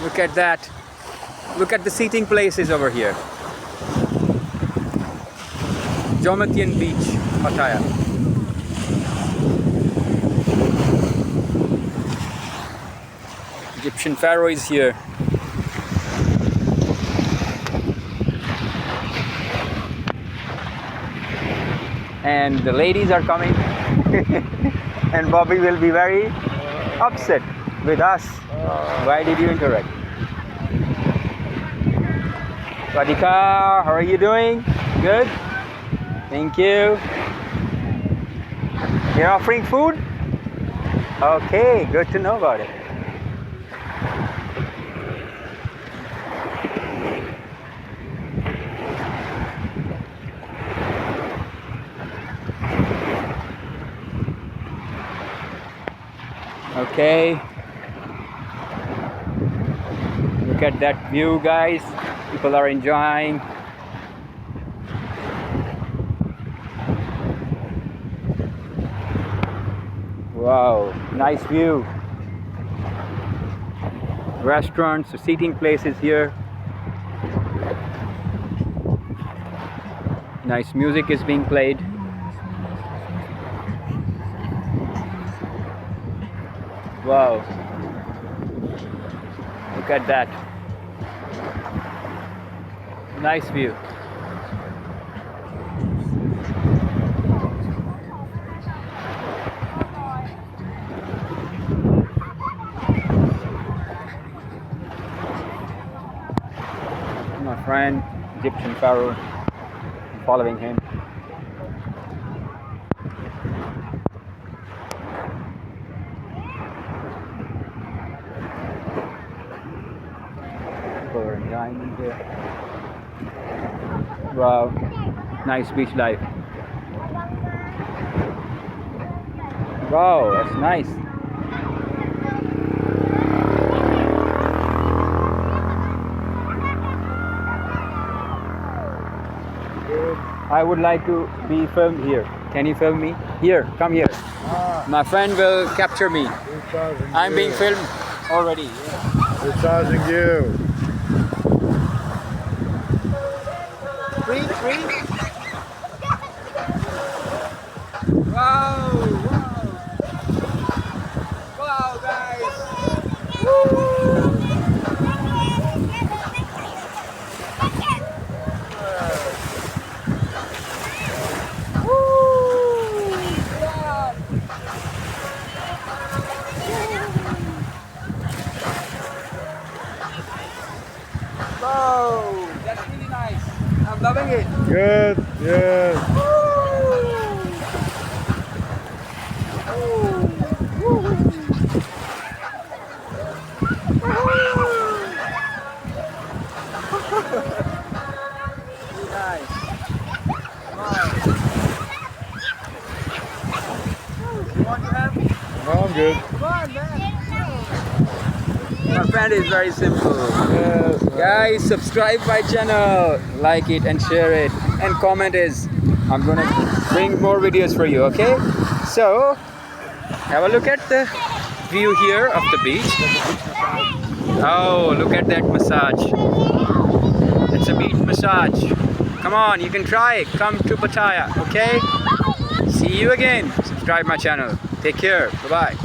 Look at that. Look at the seating places over here. Jomotein Beach, Pattaya. Egyptian pharaoh is here. And the ladies are coming. And Bobby will be very upset with us. Why did you interact? Radhika, how are you doing? Good? Thank you. You're offering food? Okay, good to know about it. Okay. Look at that view, guys. People are enjoying. Wow, nice view. Restaurants, seating places here. Nice music is being played. Wow. Look at that. Nice view. My friend, Egyptian pharaoh, I'm following him. People are enjoying here. Wow, nice beach life. Wow, that's nice. I would like to be filmed here. Can you film me? Here, come here. My friend will capture me. I'm being filmed already. We're charging you. Free? Wow! Wow, guys! Wow, that's really nice. I'm loving it. Good, yeah. Really nice. Wow. You want to have? No, I'm good. Come on, man. My friend is very simple. Yes. Guys, subscribe my channel, like it and share it, and comment is I'm gonna bring more videos for you. Okay, so have a look at the view here of the beach. Oh, look at that massage. It's a beach massage. Come on, you can try it. Come to Pattaya. Okay, see you again. Subscribe my channel. Take care. Bye bye.